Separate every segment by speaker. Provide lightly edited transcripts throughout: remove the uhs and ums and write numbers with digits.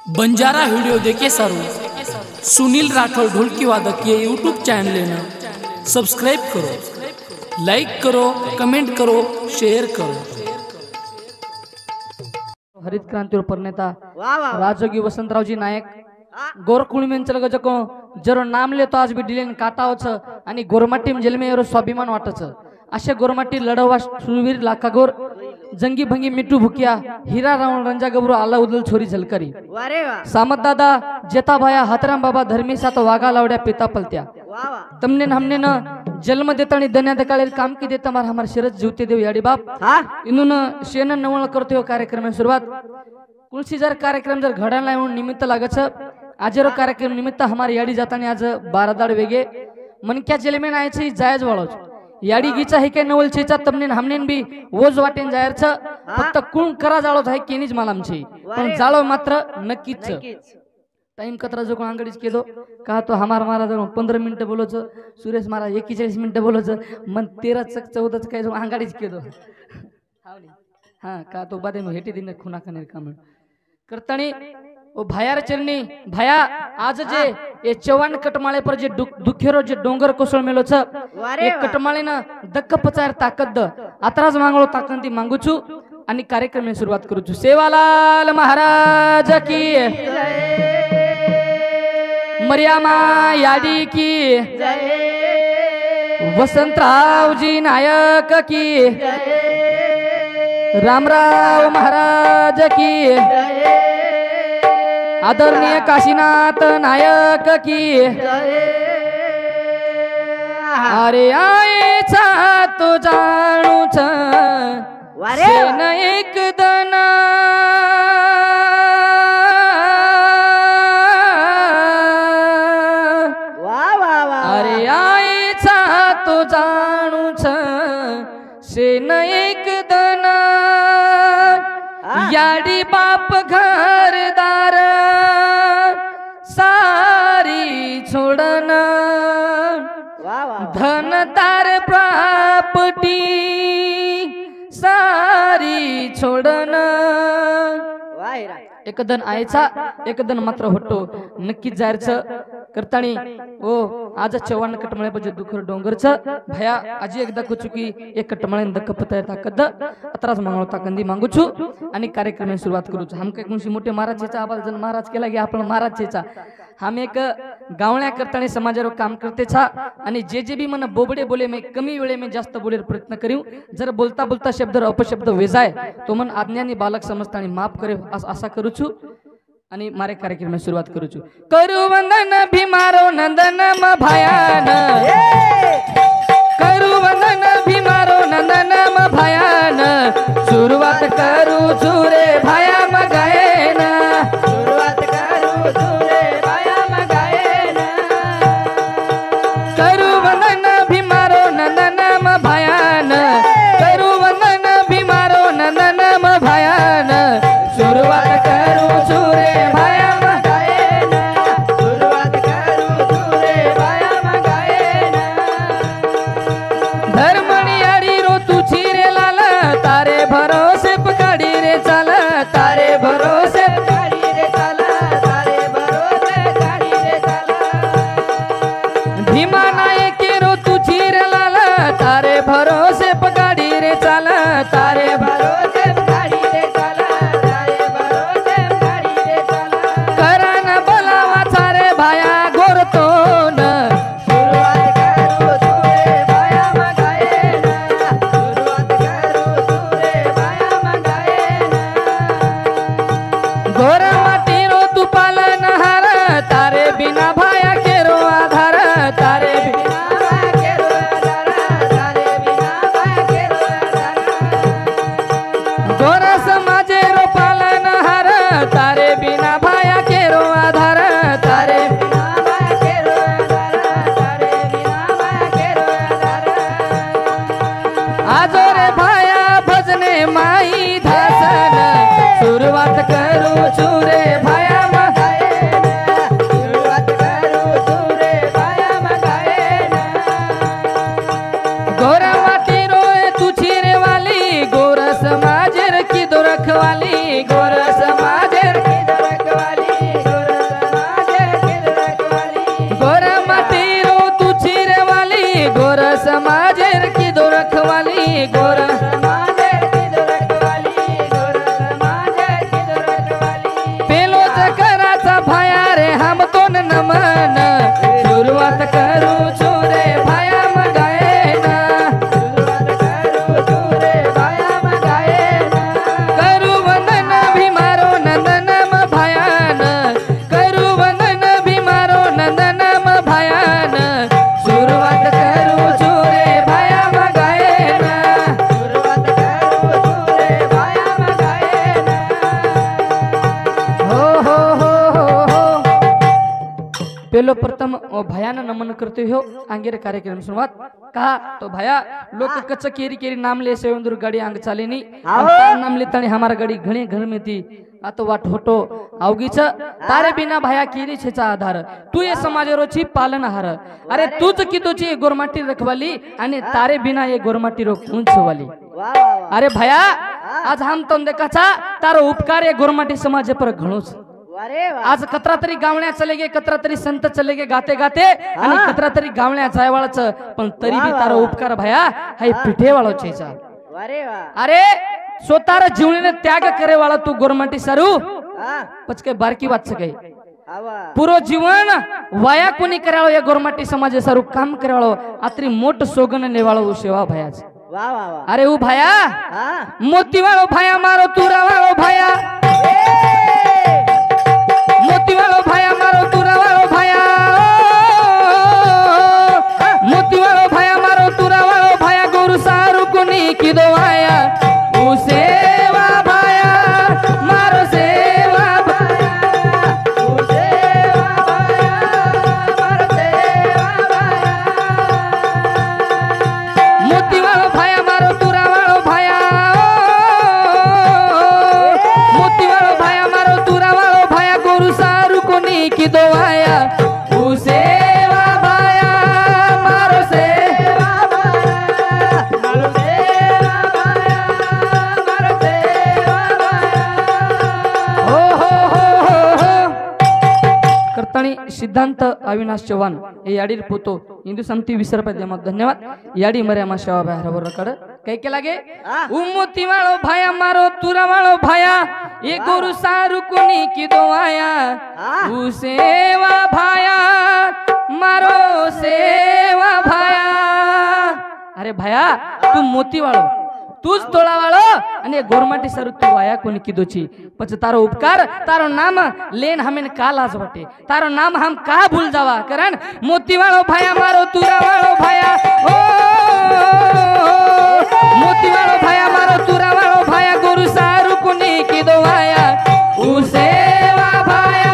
Speaker 1: Banjara video देखे सारू सुनील राठौर ढोलकी वादक ये यूट्यूब चैनल है ना सब्सक्राइब करो, लाइक करो, कमेंट करो, शेयर करो।
Speaker 2: हरित क्रांति प्रणेता राजयोगी वसंतराव जी नायक गोरकुळ में चल गजको जरो नाम ले तो आज भी डिलेन काटावच आणि गोरमाटी जेल में एरो स्वाभिमान वाटच अशा गोरमाटी लढवा सुरवीर लाखागोर जंगी भंगी मिट्टू भुकिया हीरा रावण रंजा गबरू आला उदल छोरी झलकरी सामत दादा जेता भाया हतराम बाबा धर्मी सात वागा लावड्या पिता पलत्या तमने हमने न जन्म देता आणि दन्या दकाळे काम की देता मार हमार शरद जीवते देव याडी बाप इनून शेन नवळ करते हो कार्यक्रम सुरुवात कुलसी जर कार्यक्रम जर घडायला म्हणून निमित्त लागच आजरो कार्यक्रम निमित्त हमारे याडी जातानी आज 12 दाड वेगे मनक्या जेल में आयची जायज वाळोच याडी गीचा हे काय नवल चेचा तमने हमने भी ओज वाटेन जायरच फक्त कुण करा जाळोच आहे केनीच मालामची पण जाळो मात्र नक्कीच टाइम कतरा जो आंगडीच केदो का तो हमार महाराज 15 मिनिट बोलोच सुरेश महाराज 41 मिनिट बोलोच मन 13 चक 14 काय जो आंगडीच केदो हां का तो बादे हेटी दिन खुना कनेर काम करतानी ओ भायार चरणी भाया आज जे ये चव्हाण कटमाळे पर जे दुखेरो जे डोंगर कोसळ मेलोच एक कटमाळे ना दक्क पचार ताकद आत्राज मांगलो ताकंती मांगुचू आणि कार्यक्रम सुरुवात करूचू सेवालाल महाराज की मर्यामा याडी की वसंतराव जी नायक की रामराव महाराज की आदरणीय काशीनाथ नायक की अरे आईचा तो जाणूच सेन एक दन अरे आईचा तो जाणूच सेन एक दन याडी बाप घरदार सारी छोड़न धन तार प्रॉपर्टी सारी छोड़न एकदन आयचा एकदन मात्र होतो नक्कीच जायचं करतानी ओ आज चव्हाण कटमळे बजे दुखर डोंगरच भया आजी एकदा कुचुकी एक कटमळे दक्क पताय ताकद अत्रास मांगलो ताकंदी मांगुचू आणि कार्यक्रम सुरुवात करूच हम काय कोणशी मोठे महाराजचा आबाल जन महाराज केला की आपण महाराजचा हम एक गावण्या करतानी समाजावर काम करते छा आणि जे भी मन बोबडे बोले में कमी वेळे में जास्त बोले प्रयत्न करू जर बोलता बोलता शब्द अपशब्द वेजाय तो मन आज्ञानी बालक समजतानी माफ करे असा करूचू आणि मारे कार्यक्रम सुरुवात करूचू करू वंदन भीमारो नंदन म भयान करू वंदन भीमारो नंदन म भयान सुरुवात करू चुरे भया म गायन सुरुवात करू चुरे भया म गायन करू वंदन भीमारो नंदन म भयान करू वंदन भीमारो नंदन म भयान सुरुवात करू चुरे भया म गायन सुरुवात करू चुरे भया म गायन धर्मणी आडी रो तुझी रे लाल तारे भरोसे पकाडी रे चाल तारे भरोसे पकाडी रे चाल तारे भरोसे पकाडी रे चाल भीमा नायके रो तुझी रे लाल तारे भरोसे पकाडी रे चाल तारे भरोसे पकाडी रे चाल तारे भरोसे पकाडी रे चाल करन बलावा चारे भाया गोरतोन सुरुवात करू तुरे भाया म गायन सुरुवात करू तुरे भाया म गायन गोर माटी रो तू पालन हार तारे बिना भाया केरो आधार तारे बिना भाया केरो आधार तारे बिना भाया केरो आधार गोर समाजे रो पालन हार तारे बिना भाया केरो आधार तारे बिना भाया केरो आधार तारे बिना भाया केरो आधार आजो रे भाया भजने माई धासन सुरुवात करू चुरे भाया म गायन सुरुवात करू पेलो प्रथम भयान नमन करते हो आंगेर कार्यक्रम सुनवात कहा तो भया लोग कच्चा केरी केरी नाम ले सेवंदुर गाड़ी आंग चाले नी नाम लेता हमारा गाड़ी घणे घर में थी आता वाट होटो अवगीच तारे बिना भया केरी छेचा आधार तू ये समाजरोची पालनहार अरे तूच कितोची गोरमाटी रखवाली आणि तारे बिना ये गोरमाटी रो उंचवाली अरे भया आज हम तो देखाचा तारो उपकार ये गोरमाटी समाज पर घणोच आज कतरा तरी गावण्या चले गे कतरा तरी संत चले गे गाते गाते आणि कतरा तरी गावण्या जायवाळच पण तरी बी तारो उपकार भया हाय पिठेवाळो छेचा अरे स्वतःर जीवने त्याग करे वाला तू गोरमाटी सारू पचके बारकी बात सके पूरो जीवन वाया कोणी कराळो या गोरमाटी समाज सारू काम कराळो आत्री मोठ सोगन नेवाळो सेवा भयाच अरे ऊ भया मोतीवाळो भया मारो तुरावाळो भया मोतीवाळो भया मारो तुरावाळो भया मोतीवाळो भया मारो तुरावाळो भया गोरु सारू कोणी किदो आया ऊ सेवा भया मारो सेवा भया ऊ सेवा भया मारो सेवा भया मोतीवाळो भया मारो तुरावाळो भया मोतीवाळो भया मारो तुरावाळो भया गोरु सारू कोणी किदो आया ऊ सेवा भया मारो सेवा भया मारो सेवा भया मारो सेवा भया हो करताणी सिद्धांत अविनाश चव्हाण हे याडीर पोतो हिंदू समती 20 रुपये देमा धन्यवाद याडी मर्या मा सेवा भाई हरवर कड कई के लागे उमोती वाळो भाया मारो तुरा वाळो भाया ये गुरु सारू कोणी की दो आया ऊ सेवा भाया मारो सेवा भाया अरे भाया तू मोती वाळो तूच तोळा वाळो आणि गोरमाटी सारू तू आया कोणी की दोची पछ तारो उपकार तारो नाम लेन हमें का लाज बटे तारो नाम हम का भूल जावा कारण मोती वाळो भाया मारो तुरा वाळो भाया ओ मोती वाळो भाया मारो तुरा वाळो भाया गुरु सारू कोणी की दो आया ऊ सेवा भाया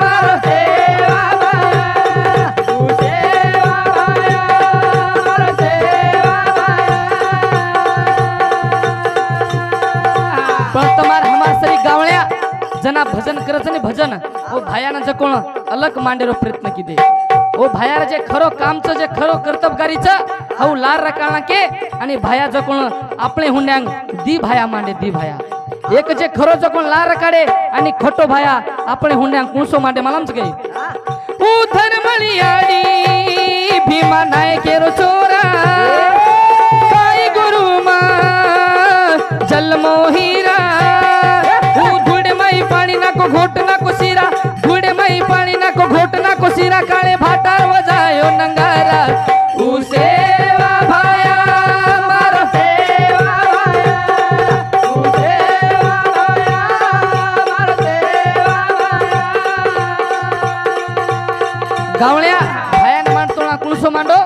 Speaker 2: मारो सेवा भाया ऊ सेवा भाया मारो सेवा पण तुम्हार हमार सरी गावळ्या जना भजन करत आणि भजन ओ भायाना जे कोण अलग मांडेरो प्रयत्न की दे ओ भायार जे खरो कामचं जे खरो कर्तबगारीचं हाऊ लार रकाणा के आणि भाया जो कोण आपले हुंड्यांग दी भाया मांडे दी भाया एक जे खरो जो कोण लार काढे आणि खोटो भाया आपले हुंड्यांग कुणसो मांडे मलामच गे उधर मळियाडी भीमा नायकेरो चोरा काय गुरु मा जलमो हीरा धुडे माई पाणी नाको घोट नाको सिरा धुडे माई पाणी नाको घोट नाको सिरा काळे भाटार वजायो नंगारा ऊ सेवा भाया मारो सेवा भाया ऊ सेवा भाया मारो सेवा भाया गावळ्या भायान मांडतोळा कुळसो मांडो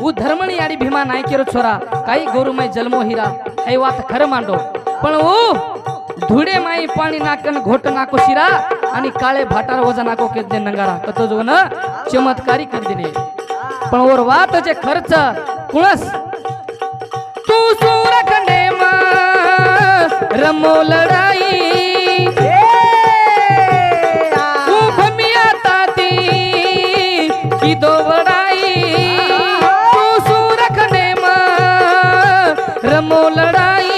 Speaker 2: ऊ धर्मणी याडी भीमा नायकेरो छोरा काही गोरु माई जलमो हिरा हे वात खरं मांडो पण ऊ धुडे माई पाणी नाकन घोट नाको शिरा आणि काळे भाटार वजा नाको केदे नंगारा कतो जो न चमत्कारी कर दिले पण और वात जे खर्च कुळस तू सूरखंडे मा रमो लढाई तू भमिया ताती की दो वडाई तू सूरखंडे मा रमो लढाई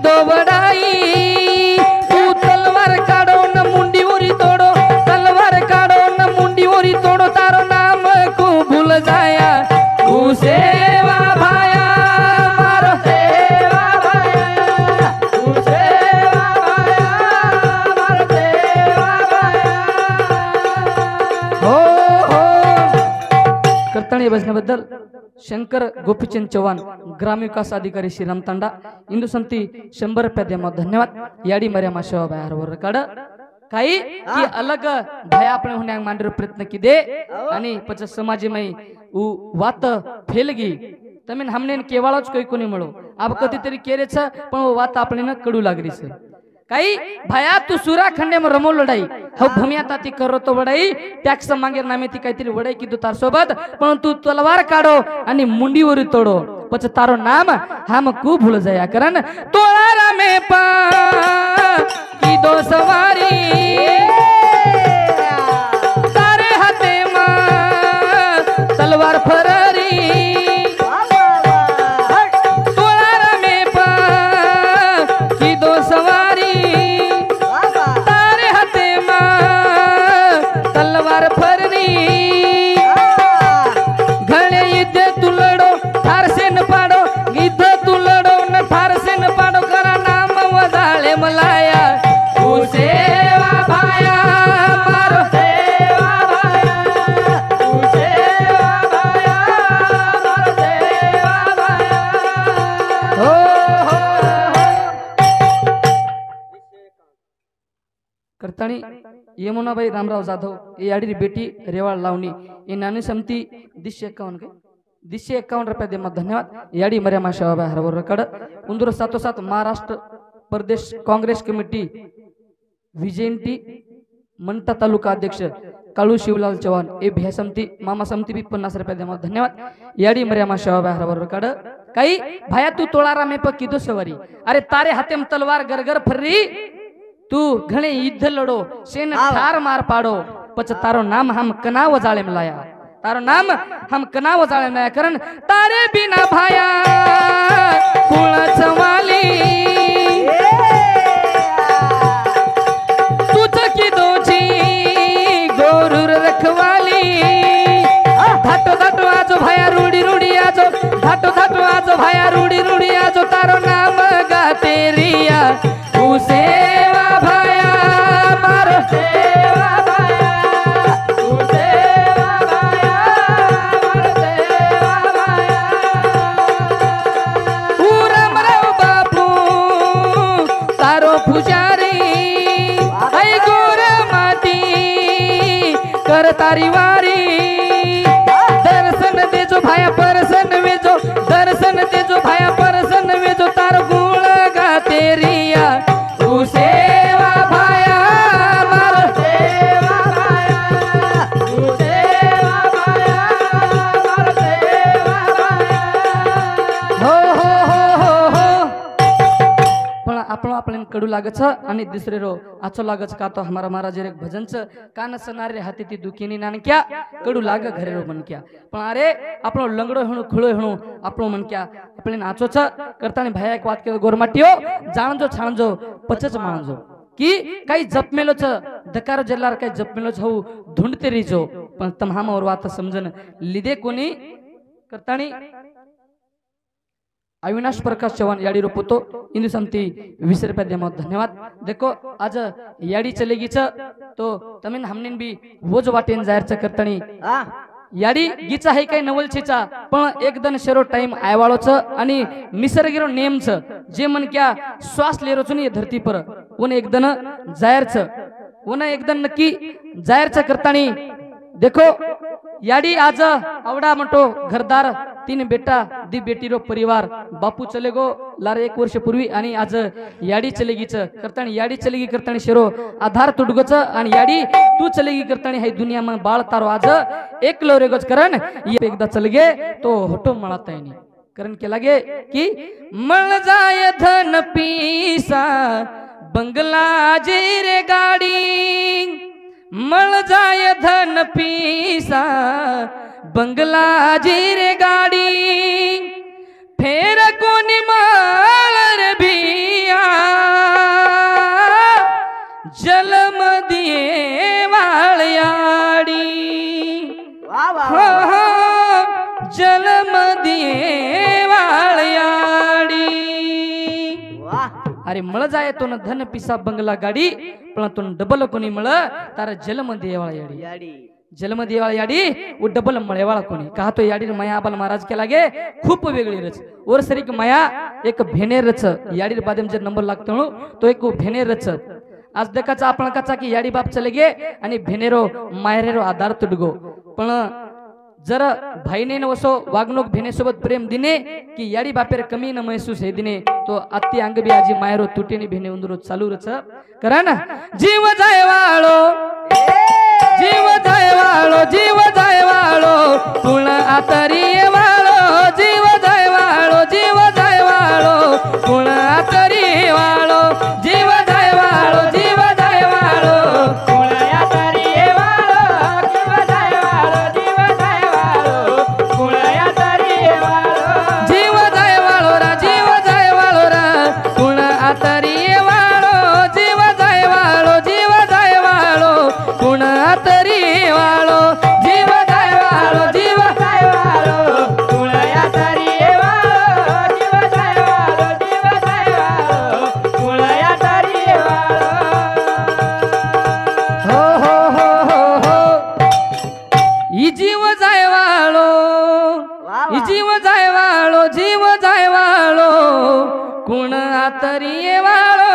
Speaker 2: दो बड़ाई तू तलवार काढो न मुंडी ओरी तोड़ो तलवार काढो न मुंडी ओरी तोड़ो तारो नाम को भूल जाया तू सेवा भाया मारो सेवा भाया तू सेवा भाया मारो सेवा भाया हो करताणी बसण्याबद्दल शंकर गोपीचंद चव्हाण ग्रामविकास अधिकारी श्रीराम तांडा इंदू संती 100 रुपये देमा धन्यवाद याडी मर्या मा सेवा भाई हरवर कड काही की अलग भाया आपण हुन्यांग मांडर प्रयत्न की दे आणि पच समाजमय उ वात फेलगी तमिन हमने केवाळच कोई कोणी मळो अब कधीतरी केरेच पण वात आपल्याला कडू लागली सर काही भया तू सुरा खंडे में रमो लढाई हो भूमिया ती करो तो वडाई टॅक्स मागे नामे ती काहीतरी वडाई की तू तार सोबत पण तू तलवार काढो आणि मुंडीवर तोडो पछ तारो नाम हम को भूल जाया करन तोळा रामे पा की दो सवारी तारे हाते मा तलवार फरारी तोळा रामे पा की दो सवारी तारे हाते मा तलवार फरनी घणे युद्ध तू लढो ठारसे न पाडो युद्ध तू लढो न ठारसे न पाडो करा नाम वजाळे मलाया तू सेवा भाया मारो सेवा भाया तू सेवा भाया मारो सेवा भाया हो करताणी यमुनाबाई रामराव जाधव ये याडी बेटी रेवाळ लावणी ये नानी समती 251 के 251 रुपये दे मत धन्यवाद याडी मर्यामा शेवाबाई हरवर रकड उंदूर सातोसात महाराष्ट्र प्रदेश काँग्रेस कमिटी विजयंती मंटा तालुका अध्यक्ष काळू शिवलाल चव्हाण ए भ्या समती मामा समती भी 50 रुपये दे मत धन्यवाद याडी मर्यामा शेवाबाई हरवर रकड काही भाया तू तोळारा में पक्की दो सवारी अरे तारे हाथे में तलवार गरगर फर्री तू घणे युद्ध लड़ो सेन ठार मार पाड़ो पछ तारो नाम हम कनाव जाले में लाया तारो नाम हम कनाव जाले में लाया करन तारे बिना भाया कुल चवाली तुझ की दोची गोरुर रखवाली धाटो धाटो आजो भाया रूडी रूडी आजो धाटो धाटो आजो भाया रूडी रूडी आजो तारो नाम गा तेरिया तू सेवा भाया मारो सेवा भाया तू सेवा भाया मारो सेवा भाया पूरम राव बापू तारो पुजारी ऐ गोर माती कर तारी वारी दर्शन देजो भाया परसन वेजो दर्शन देजो भाया परसन वेजो तारो गुण गा तेरिया तू सेवा भाया मारो सेवा भाया तू सेवा भाया मारो सेवा भाया हो पण आपण आपल्यान कडू लागच आणि दुसरे रो आचो लागच का तो हमारा महाराज रे भजन च कान सनारे हाती ती दुखीनी नानक्या कडू लाग घरे रो मनक्या पण अरे आपलो लंगडो हणो खुळो हणो आपलो मनक्या आपले नाचो च करताने भाया एक वात के गोरमाटियो जाणजो छाणजो पचच माणजो की काही जपमेलो च दकार जल्लार काही जपमेलो छ हो धुंडते रिजो पण तम्हामावर वात समजन लिदे कोणी करतानी अविनाश प्रकाश चौहान याडी रोपतो इंदु समती 20 रुपये दे मत धन्यवाद देखो आज याडी चलेगी च तो तमिन हमने भी वो जो वाटेन जाहिर च करतानी याडी गीचा है काही नवल छेचा पण एकदन शेरो टाइम आयवाळो च आणि निसर्गिरो नेम च जे मन क्या श्वास लेरो च नी धरती पर वन एकदन जाहिर च वन एकदन नक्की जाहिर च करतानी देखो याडी आज आवडा म्हणतो घरदार 3 बेटा दी बेटी रो परिवार बापू चले गो लार 1 वर्ष पूर्वी आणि आज याडी चलेगी च करतानी याडी चलेगी करतानी शेरो आधार तुडगच आणि याडी तू चलेगी करतानी है दुनिया में बाळ तारो आज एक लो रेगच करन एकदा चलगे तो हटो मळाता येनी कारण के लागे की मळ जाय धन पीसा बंगला जी रे गाडी मळ जाय धन पीसा बंगला जी रे गाडी फेर कोणी माळ रे भिया जलम दिए वाळयाडी जलम दिए वाळयाडी अरे मळ जाय तो न धन पिसा बंगला गाडी पण तो डबल कोणी मळ तार जलम दिए वाळयाडी जलम दिए वाळयाडी उ डबल मळेवाळा कोणी का तो याडी माया आबाल महाराज के लागे खूप वेगळी रच और सरी की माया एक भेनेर रच याडी बादेम जे नंबर लागतो तो एक भेनेर रच आज देखाचा आपण काचा की याडी बाप चले गे आणि भेनेरो मायरेरो आधार तुडगो पण जर भाईने न वसो वागणूक भेनेसोबत प्रेम दिने की याडी बापेर कमी न महसूस हे दिने तो अति अंग बी आजी मायरो तुटेने भेने उंदरो चालू रच करा ना जीव जाय वाळो जीव जाय वाळो जीव जाय वाळो पूर्ण आतरी वाळो जीव जाय वाळो जीव जाय वाळो पूर्ण आतरी वाळो जीव जाय वाळो जीव जाय वाळो पूर्ण आतरी वाळो जीव जाय वाळो जीव जाय वाळो पूर्ण आतरी वाळो जीव जाय वाळो रा जीव जाय वाळो रा पूर्ण आतरी वाळो जीव जाय वाळो जीव जाय वाळो पूर्ण आतरी वाळो जीव जाय वाळो जीव जाय वाळो पूर्ण आतरी वाळो जीव जाय वाळो जीव जाय वाळो पूर्ण आतरी वाळो हो हो हो हो हो ई जीव जाय वाळो ई जीव जाय वाळो जीव जाय वाळो कुण आतरी वाळो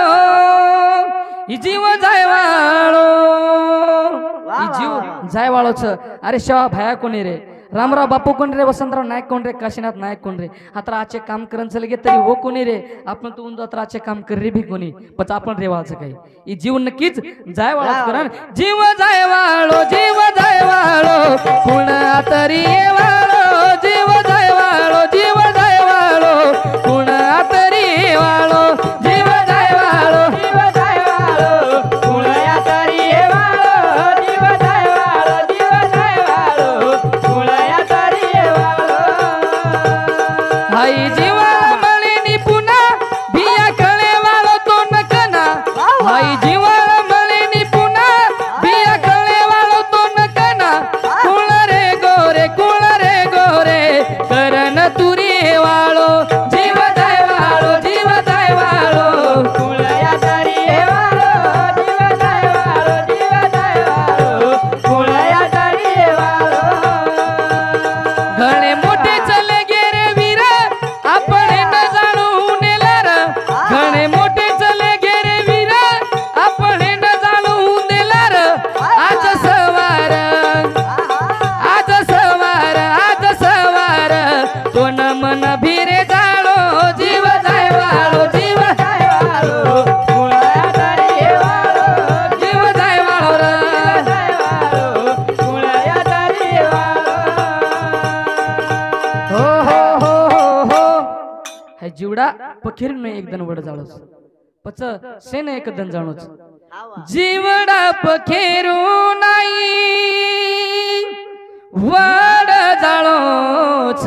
Speaker 2: ई जीव जाय वाळो ई जीव जाय वाळोच अरे शेवा भाया कोणी रे रामराव बापू कोण रे वसंतराव नायक कोण रे काशीनाथ नायक कोण रे आता आजचे काम करन चलगे तरी वो कोणी रे आपण तू उंदो आता आजचे काम कर रे भी कोणी पण आपण रे वाळच काही ई जीव नक्कीच जाय वाळोच करन जीव जाय वाळो जीव जाय वाळो कुण आतरी वाळो जीव जाय वाळो जीव जाय वाळो कुण आतरी वाळो जीव जाय वाळो जीव जाय वाळो कुण आतरी वाळो जीव जाय वाळो जीव जाय वाळो कुण आतरी वाळो हाई जीवाला मळीनी पुन्हा बिया कळे वाळो तो नकना हाई जीवाला मळीनी पुन्हा बिया कळे वाळो तो नकना कुळ रे गोरे करन तुरी वाळो जीव जाय वाळो जीव जाय वाळो कुळ आतरी वाळो जीव जाय वाळो जीव जाय वाळो कुळ आतरी वाळो घणे मोठे चले गेरे वीर आपण न जाणू नेलार घणे मोठे चले गेरे वीर आपण न जाणू नेलार आज सवार आज सवार आज सवार तो न मन भिरे जाळो जीव जाय वाळो जीव जाय वाळो कुळ आतरी वाळो जीव जाय वाळो रे जाय वाळो कुळ आतरी वाळो हो हो हो हो हो हे जीवडा पखीर न एकदन वड जाळोच पच सेन एकदन जाणोच जीवडा पखेरू नाही वड जाळोच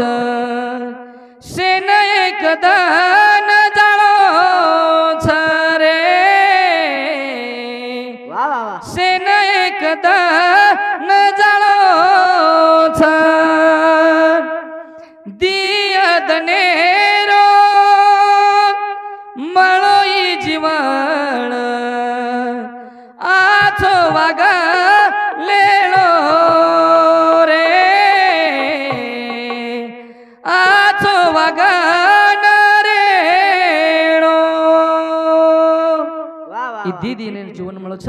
Speaker 2: सेन एकदन जाळोच रे सेन एकदन जाळोच दियदनेरो मळोई जीवन आछो वागा लेलो रे आछो वागा नरेणो ई दीदी ने जीवन मळो छ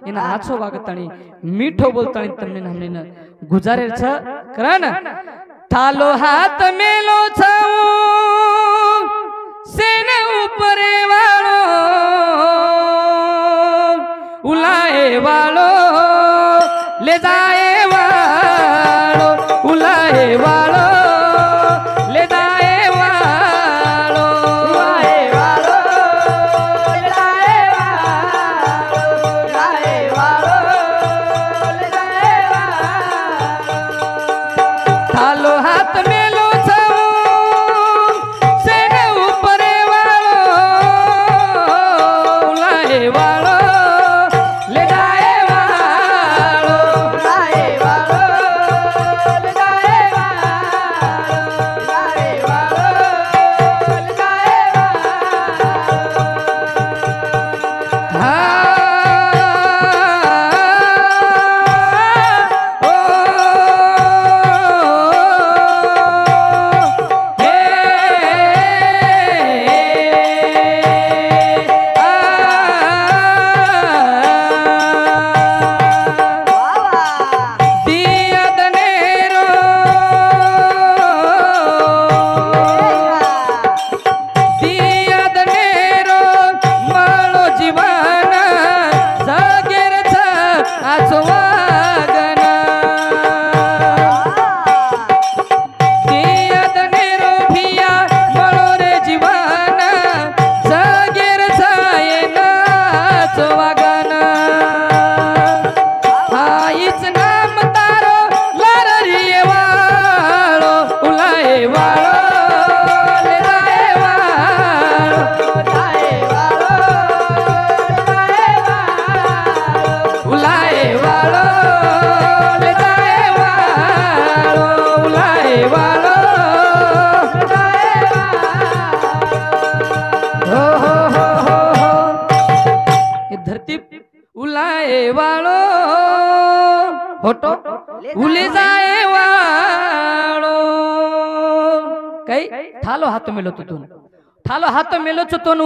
Speaker 2: एना आछो वागताणी मीठो बोलताणी तमने हमने गुजारे छ करन थालो हाथ मेलो छाऊ सेन ऊपरे वाळो उलाए वाळो ले जाए वाळो उलाए वाळो ले जाए वाळो उलाए वाळो ले जाए वाळो उलाए वाळो ले जाए वाळो थालो हाथ मेलो छाऊ सेन ऊपरे वाळो उलाए वाळो ले जाए वाळो वागन हाईच नाम तारो लाररी वाळो उलाए वाळो लेराए वाळो उलाए वाळो लेराए वाळो उलाए वाळो धरती उलाए वाळो होटो उले जाए वाळो कई थालो हाथ मेलो तुतून थालो हाथ मेलो चतोन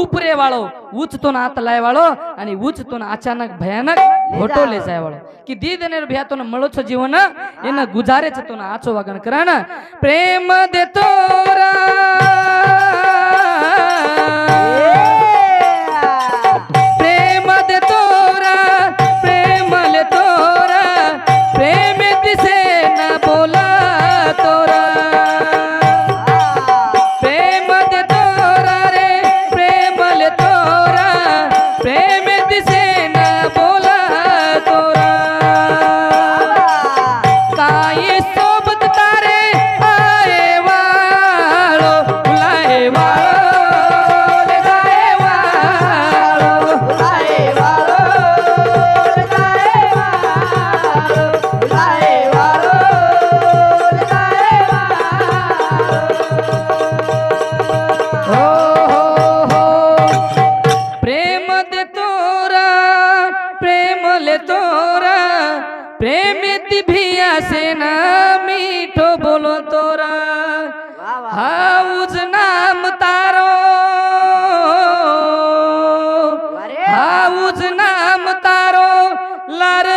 Speaker 2: उपरे वाळो उचतोन हात लाय वाळो आणि उचतोन अचानक भयानक होटो ले जाय वाळो की दी देनेर भ्यातोन मळोच जीवन एन गुजारे चतोन आचो वागण करान प्रेम देतोरा प्रेमित भिया से ना मीठो बोलो तोरा हाउज नाम तारो हाउज नाम तारो लार